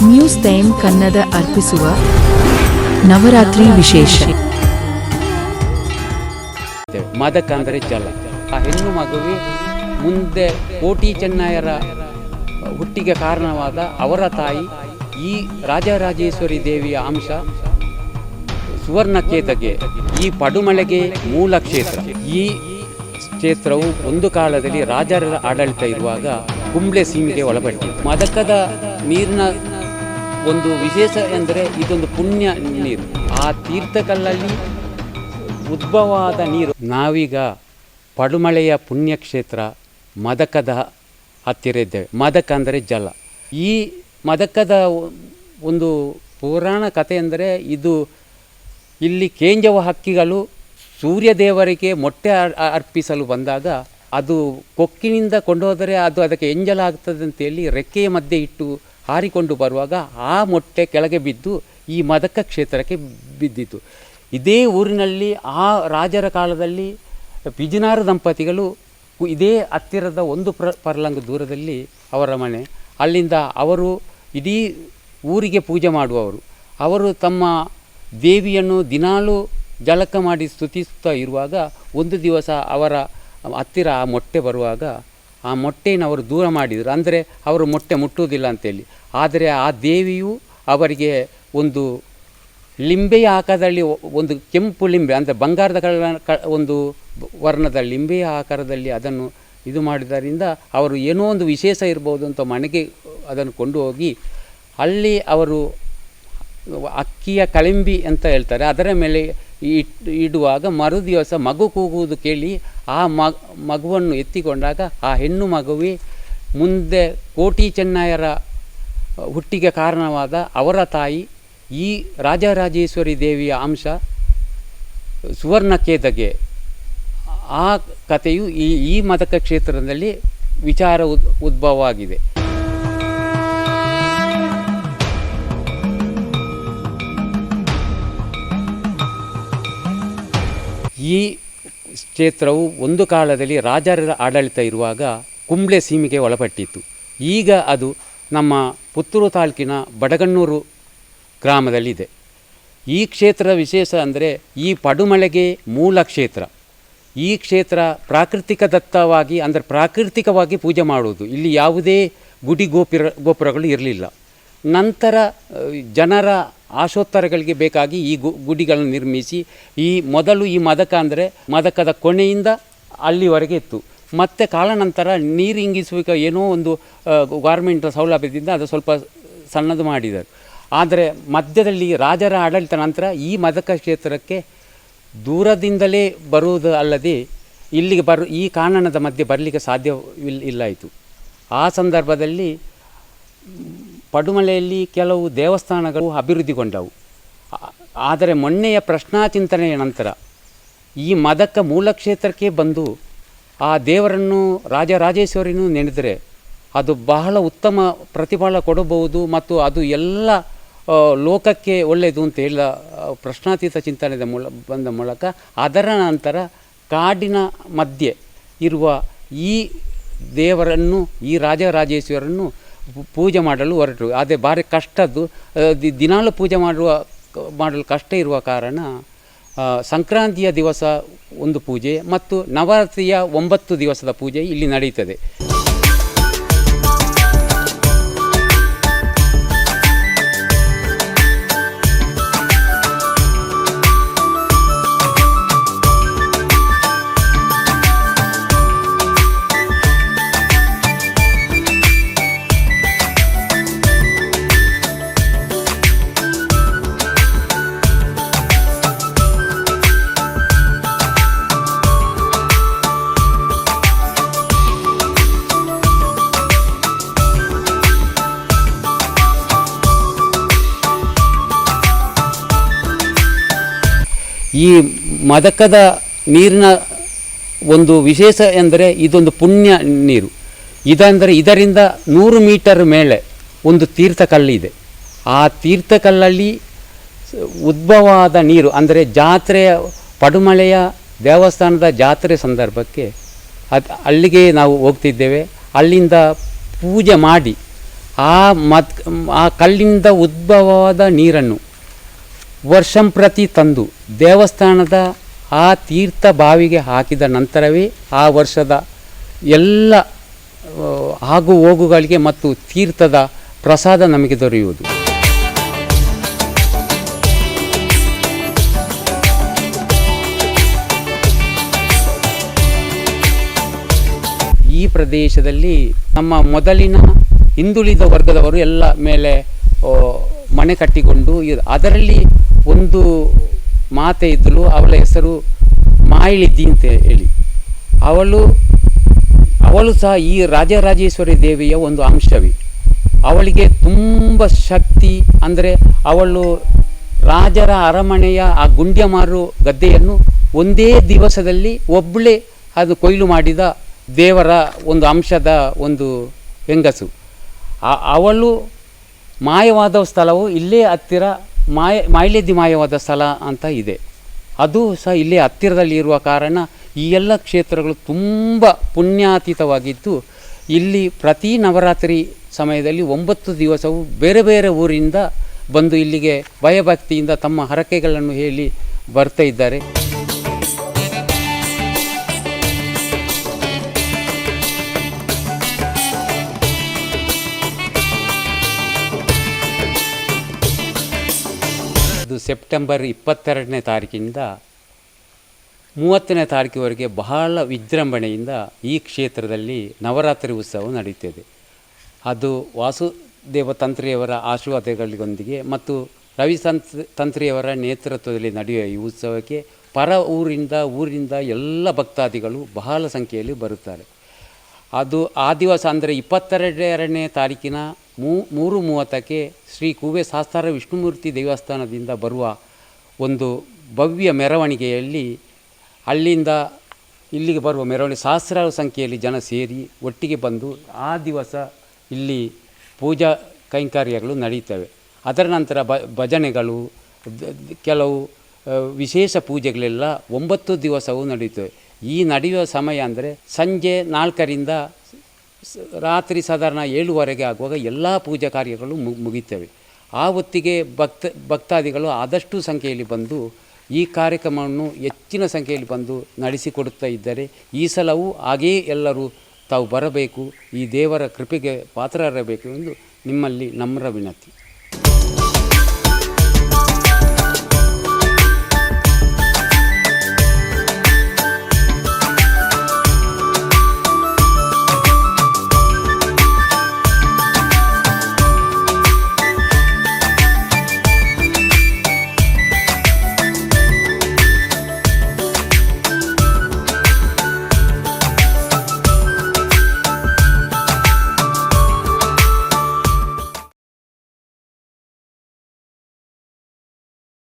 News time Kannada ಅರ್ಪಿಸುವ ನವರಾತ್ರಿ ವಿಶೇಷ. ಮದಕ ಅಂದರೆ ಜಲ. ಆ ಹೆಣ್ಣು ಮಗುವೆ ಮುಂದೆ ಕೋಟಿ ಚೆನ್ನಯ್ಯರ ಹುಟ್ಟಿಗೆ ಕಾರಣವಾದ ಅವರ ತಾಯಿ ಈ ರಾಜರಾಜೇಶ್ವರಿ ದೇವಿಯ ಅಂಶ ಸುವರ್ಣಕೇತಗೆ, ಈ ಪಡುಮಳೆಗೆ ಮೂಲ ಕ್ಷೇತ್ರ. ಈ ಕ್ಷೇತ್ರವು ಒಂದು ಕಾಲದಲ್ಲಿ ರಾಜರ ಆಡಳಿತ ಇರುವಾಗ ಕುಂಬ್ಳೆ ಸೀಮೆಗೆ ಒಳಪಟ್ಟಿತ್ತು. ಮದಕದ ನೀರಿನ ಒಂದು ವಿಶೇಷ ಎಂದರೆ ಇದೊಂದು ಪುಣ್ಯ ನೀರು. ಆ ತೀರ್ಥಕಲ್ಲಲ್ಲಿ ಉದ್ಭವವಾದ ನೀರು. ನಾವೀಗ ಪಡುಮಳೆಯ ಪುಣ್ಯಕ್ಷೇತ್ರ ಮದಕದ ಹತ್ತಿರ ಇದ್ದೇವೆ. ಮದಕ ಅಂದರೆ ಜಲ. ಈ ಮದಕದ ಒಂದು ಪುರಾಣ ಕಥೆ ಎಂದರೆ, ಇದು ಇಲ್ಲಿ ಕೇಂಜವ ಹಕ್ಕಿಗಳು ಸೂರ್ಯದೇವರಿಗೆ ಮೊಟ್ಟೆ ಅರ್ಪಿಸಲು ಬಂದಾಗ ಅದು ಕೊಕ್ಕಿನಿಂದ ಕೊಂಡೋದರೆ ಅದು ಅದಕ್ಕೆ ಎಂಜಲಾಗ್ತದೆ ಅಂತೇಳಿ ರೆಕ್ಕೆಯ ಮಧ್ಯೆ ಇಟ್ಟು ಹಾರಿಕೊಂಡು ಬರುವಾಗ ಆ ಮೊಟ್ಟೆ ಕೆಳಗೆ ಬಿದ್ದು ಈ ಮದಕ ಕ್ಷೇತ್ರಕ್ಕೆ ಬಿದ್ದಿತು. ಇದೇ ಊರಿನಲ್ಲಿ ಆ ರಾಜರ ಕಾಲದಲ್ಲಿ ಬಿಜಿನಾರು ದಂಪತಿಗಳು ಇದೇ ಹತ್ತಿರದ ಒಂದು ಪರ್ಲಂಗ್ ದೂರದಲ್ಲಿ ಅವರ ಮನೆ. ಅಲ್ಲಿಂದ ಅವರು ಇಡೀ ಊರಿಗೆ ಪೂಜೆ ಮಾಡುವವರು. ಅವರು ತಮ್ಮ ದೇವಿಯನ್ನು ದಿನಾಲೂ ಜಳಕ ಮಾಡಿ ಸ್ತುತಿಸ್ತಾ ಇರುವಾಗ ಒಂದು ದಿವಸ ಅವರ ಹತ್ತಿರ ಆ ಮೊಟ್ಟೆ ಬರುವಾಗ ಆ ಮೊಟ್ಟೆಯನ್ನು ಅವರು ದೂರ ಮಾಡಿದರು. ಅಂದರೆ ಅವರು ಮೊಟ್ಟೆ ಮುಟ್ಟುವುದಿಲ್ಲ ಅಂತೇಳಿ. ಆದರೆ ಆ ದೇವಿಯು ಅವರಿಗೆ ಒಂದು ಲಿಂಬೆಯ ಆಕಾರದಲ್ಲಿ, ಒಂದು ಕೆಂಪು ಲಿಂಬೆ ಅಂದರೆ ಬಂಗಾರದ ಒಂದು ವರ್ಣದ ಲಿಂಬೆಯ ಆಕಾರದಲ್ಲಿ ಅದನ್ನು ಇದು ಮಾಡಿದ್ದರಿಂದ ಅವರು ಏನೋ ಒಂದು ವಿಶೇಷ ಇರ್ಬೋದು ಅಂತ ಮನೆಗೆ ಅದನ್ನು ಕೊಂಡು ಹೋಗಿ ಅಲ್ಲಿ ಅವರು ಅಕ್ಕಿಯ ಕಳಿಂಬಿ ಅಂತ ಹೇಳ್ತಾರೆ, ಅದರ ಮೇಲೆ ಇಡುವಾಗ ಮರು ದಿವಸ ಮಗು ಕೂಗುವುದು ಕೇಳಿ ಆ ಮಗುವನ್ನು ಎತ್ತಿಕೊಂಡಾಗ ಆ ಹೆಣ್ಣು ಮಗುವೇ ಮುಂದೆ ಕೋಟಿ ಚೆನ್ನಯ್ಯರ ಹುಟ್ಟಿಗೆ ಕಾರಣವಾದ ಅವರ ತಾಯಿ ಈ ರಾಜರಾಜೇಶ್ವರಿ ದೇವಿಯ ಅಂಶ ಸುವರ್ಣಕೇತಗೆ. ಆ ಕಥೆಯು ಈ ಮದಕ ಕ್ಷೇತ್ರದಲ್ಲಿ ವಿಚಾರ ಉದ್ಭವವಾಗಿದೆ. ಈ ಕ್ಷೇತ್ರವು ಒಂದು ಕಾಲದಲ್ಲಿ ರಾಜರ ಆಡಳಿತ ಇರುವಾಗ ಕುಂಬ್ಳೆ ಸೀಮೆಗೆ ಒಳಪಟ್ಟಿತ್ತು. ಈಗ ಅದು ನಮ್ಮ ಪುತ್ತೂರು ತಾಲೂಕಿನ ಬಡಗಣ್ಣೂರು ಗ್ರಾಮದಲ್ಲಿದೆ. ಈ ಕ್ಷೇತ್ರ ವಿಶೇಷ ಅಂದರೆ ಈ ಪಡುಮಳೆಗೆ ಮೂಲ ಕ್ಷೇತ್ರ. ಈ ಕ್ಷೇತ್ರ ಪ್ರಾಕೃತಿಕ ದತ್ತವಾಗಿ, ಅಂದರೆ ಪ್ರಾಕೃತಿಕವಾಗಿ ಪೂಜೆ ಮಾಡುವುದು. ಇಲ್ಲಿ ಯಾವುದೇ ಗುಡಿ ಗೋಪುರಗಳು ಇರಲಿಲ್ಲ. ನಂತರ ಜನರ ಆಶೋತ್ತರಗಳಿಗೆ ಬೇಕಾಗಿ ಈ ಗುಡಿಗಳನ್ನು ನಿರ್ಮಿಸಿ ಈ ಮದಕ ಅಂದರೆ ಮದಕದ ಕೊನೆಯಿಂದ ಅಲ್ಲಿವರೆಗೆ ಇತ್ತು. ಮತ್ತು ಕಾಲಾನಂತರ ನೀರು ಇಂಗಿಸುವಿಕೆ ಏನೋ ಒಂದು ಗೌರ್ಮೆಂಟ್ ಸೌಲಭ್ಯದಿಂದ ಅದು ಸ್ವಲ್ಪ ಸಣ್ಣದು ಮಾಡಿದರು. ಆದರೆ ಮಧ್ಯದಲ್ಲಿ ರಾಜರ ಆಡಳಿತ ನಂತರ ಈ ಮದಕ ಕ್ಷೇತ್ರಕ್ಕೆ ದೂರದಿಂದಲೇ ಬರುವುದು ಅಲ್ಲದೆ ಇಲ್ಲಿಗೆ ಈ ಕಾನನದ ಮಧ್ಯೆ ಬರಲಿಕ್ಕೆ ಸಾಧ್ಯವಿಲ್ಲಾಯಿತು. ಆ ಸಂದರ್ಭದಲ್ಲಿ ಪಡುಮಳೆಯಲ್ಲಿ ಕೆಲವು ದೇವಸ್ಥಾನಗಳು ಅಭಿವೃದ್ಧಿಗೊಂಡವು. ಆದರೆ ಮೊನ್ನೆಯ ಪ್ರಶ್ನಾಚಿಂತನೆಯ ನಂತರ ಈ ಮದಕ ಮೂಲ ಕ್ಷೇತ್ರಕ್ಕೆ ಬಂದು ಆ ದೇವರನ್ನು ರಾಜರಾಜೇಶ್ವರಿನೂ ನೆನೆದರೆ ಅದು ಬಹಳ ಉತ್ತಮ ಪ್ರತಿಫಲ ಕೊಡಬಹುದು ಮತ್ತು ಅದು ಎಲ್ಲ ಲೋಕಕ್ಕೆ ಒಳ್ಳೆಯದು ಅಂತ ಹೇಳ ಪ್ರಶ್ನಾತೀತ ಚಿಂತನೆಯ ಬಂದ ಮೂಲಕ ಅದರ ನಂತರ ಕಾಡಿನ ಮಧ್ಯೆ ಇರುವ ಈ ದೇವರನ್ನು, ಈ ರಾಜರಾಜೇಶ್ವರನ್ನು ಪೂಜೆ ಮಾಡಲು ಹೊರಟರು. ಅದೇ ಭಾರಿ ಕಷ್ಟದ್ದು, ದಿನಾಲು ಪೂಜೆ ಮಾಡಲು ಕಷ್ಟ ಇರುವ ಕಾರಣ ಸಂಕ್ರಾಂತಿಯ ದಿವಸ ಒಂದು ಪೂಜೆ ಮತ್ತು ನವರಾತ್ರಿಯ 9 ದಿವಸದ ಪೂಜೆ ಇಲ್ಲಿ ನಡೆಯುತ್ತದೆ. ಈ ಮದಕದ ನೀರಿನ ಒಂದು ವಿಶೇಷ ಎಂದರೆ ಇದೊಂದು ಪುಣ್ಯ ನೀರು. ಇದರಿಂದ 100 ಮೀಟರ್ ಮೇಲೆ ಒಂದು ತೀರ್ಥಕಲ್ಲಿದೆ. ಆ ತೀರ್ಥಕಲ್ಲಲ್ಲಿ ಉದ್ಭವವಾದ ನೀರು ಅಂದರೆ ಜಾತ್ರೆಯ ಪಡುಮಳೆಯ ದೇವಸ್ಥಾನದ ಜಾತ್ರೆ ಸಂದರ್ಭಕ್ಕೆ ಅಲ್ಲಿಗೆ ನಾವು ಹೋಗ್ತಿದ್ದೇವೆ. ಅಲ್ಲಿಂದ ಪೂಜೆ ಮಾಡಿ ಆ ಕಲ್ಲಿಂದ ಉದ್ಭವವಾದ ನೀರನ್ನು ವರ್ಷಂಪ್ರತಿ ತಂದು ದೇವಸ್ಥಾನದ ಆ ತೀರ್ಥ ಬಾವಿಗೆ ಹಾಕಿದ ನಂತರವೇ ಆ ವರ್ಷದ ಎಲ್ಲ ಆಗು ಹೋಗುಗಳಿಗೆ ಮತ್ತು ತೀರ್ಥದ ಪ್ರಸಾದ ನಮಗೆ ದೊರೆಯುವುದು. ಈ ಪ್ರದೇಶದಲ್ಲಿ ನಮ್ಮ ಮೊದಲಿನ ಹಿಂದುಳಿದ ವರ್ಗದವರು ಎಲ್ಲ ಮೇಲೆ ಮನೆ ಕಟ್ಟಿಕೊಂಡು ಅದರಲ್ಲಿ ಒಂದು ಮಾತೆ ಇದ್ದಳು. ಅವಳ ಹೆಸರು ಮಾಯಿಳಿದ್ದಿ ಅಂತ ಹೇಳಿ. ಅವಳು ಸಹ ಈ ರಾಜರಾಜೇಶ್ವರಿ ದೇವಿಯ ಒಂದು ಅಂಶವೇ. ಅವಳಿಗೆ ತುಂಬ ಶಕ್ತಿ, ಅಂದರೆ ಅವಳು ರಾಜರ ಅರಮನೆಯ ಆ ಗುಂಡ್ಯಮಾರು ಗದ್ದೆಯನ್ನು ಒಂದೇ ದಿವಸದಲ್ಲಿ ಒಬ್ಬಳೇ ಅದು ಕೊಯ್ಲು ಮಾಡಿದ ದೇವರ ಒಂದು ಅಂಶದ ಒಂದು ಹೆಂಗಸು. ಅವಳು ಮಾಯವಾದ ಸ್ಥಳವು ಇಲ್ಲೇ ಹತ್ತಿರ ಮಾಯಿಳಿದ್ದಿ ಮಾಯವಾದ ಸ್ಥಳ ಅಂತ ಇದೆ. ಅದು ಸಹ ಇಲ್ಲೇ ಹತ್ತಿರದಲ್ಲಿ ಇರುವ ಕಾರಣ ಈ ಎಲ್ಲ ಕ್ಷೇತ್ರಗಳು ತುಂಬ ಪುಣ್ಯಾತೀತವಾಗಿದ್ದು, ಇಲ್ಲಿ ಪ್ರತಿ ನವರಾತ್ರಿ ಸಮಯದಲ್ಲಿ 9 ದಿವಸವೂ ಬೇರೆ ಬೇರೆ ಊರಿಂದ ಬಂದು ಇಲ್ಲಿಗೆ ಭಯಭಕ್ತಿಯಿಂದ ತಮ್ಮ ಹರಕೆಗಳನ್ನು ಹೇಳಿ ಬರ್ತಾ ಇದ್ದಾರೆ. ಅದು ಸೆಪ್ಟೆಂಬರ್ 22ನೇ ತಾರೀಕಿಂದ 30ನೇ ತಾರೀಕಿವರೆಗೆ ಬಹಳ ವಿಜೃಂಭಣೆಯಿಂದ ಈ ಕ್ಷೇತ್ರದಲ್ಲಿ ನವರಾತ್ರಿ ಉತ್ಸವ ನಡೆಯುತ್ತದೆ. ಅದು ವಾಸುದೇವ ತಂತ್ರಿಯವರ ಆಶೀರ್ವಾದಗಳೊಂದಿಗೆ ಮತ್ತು ರವಿ ತಂತ್ರಿಯವರ ನೇತೃತ್ವದಲ್ಲಿ ನಡೆಯುವ ಈ ಉತ್ಸವಕ್ಕೆ ಪರ ಊರಿಂದ ಎಲ್ಲ ಭಕ್ತಾದಿಗಳು ಬಹಳ ಸಂಖ್ಯೆಯಲ್ಲಿ ಬರುತ್ತಾರೆ. ಅದು ಆ ದಿವಸ ಅಂದರೆ 22ನೇ ತಾರೀಕಿನ 3:30ಕ್ಕೆ ಶ್ರೀ ಕೂವೆ ಶಾಸ್ತಾರ ವಿಷ್ಣುಮೂರ್ತಿ ದೇವಸ್ಥಾನದಿಂದ ಬರುವ ಒಂದು ಭವ್ಯ ಮೆರವಣಿಗೆಯಲ್ಲಿ ಅಲ್ಲಿಂದ ಇಲ್ಲಿಗೆ ಬರುವ ಮೆರವಣಿಗೆ ಸಹಸ್ರಾರು ಸಂಖ್ಯೆಯಲ್ಲಿ ಜನ ಸೇರಿ ಒಟ್ಟಿಗೆ ಬಂದು ಆ ದಿವಸ ಇಲ್ಲಿ ಪೂಜಾ ಕೈಂಕರ್ಯಗಳು ನಡೆಯುತ್ತವೆ. ಅದರ ನಂತರ ಭಜನೆಗಳು, ಕೆಲವು ವಿಶೇಷ ಪೂಜೆಗಳೆಲ್ಲ 9 ದಿವಸವೂ ನಡೆಯುತ್ತವೆ. ಈ ನಡೆಯುವ ಸಮಯ ಅಂದರೆ ಸಂಜೆ 4ರಿಂದ ರಾತ್ರಿ ಸಾಧಾರಣ 7ವರೆಗೆ ಆಗುವಾಗ ಎಲ್ಲ ಪೂಜಾ ಕಾರ್ಯಗಳು ಮುಗಿಯುತ್ತವೆ. ಆ ಹೊತ್ತಿಗೆ ಭಕ್ತಾದಿಗಳು ಆದಷ್ಟು ಸಂಖ್ಯೆಯಲ್ಲಿ ಬಂದು ಈ ಕಾರ್ಯಕ್ರಮವನ್ನು ಹೆಚ್ಚಿನ ಸಂಖ್ಯೆಯಲ್ಲಿ ಬಂದು ನಡೆಸಿಕೊಡುತ್ತಾ ಇದ್ದಾರೆ. ಈ ಸಲವೂ ಹಾಗೆಯೇ ಎಲ್ಲರೂ ತಾವು ಬರಬೇಕು, ಈ ದೇವರ ಕೃಪೆಗೆ ಪಾತ್ರರಾಗಬೇಕು ಎಂದು ನಿಮ್ಮಲ್ಲಿ ನಮ್ರ ವಿನಂತಿ.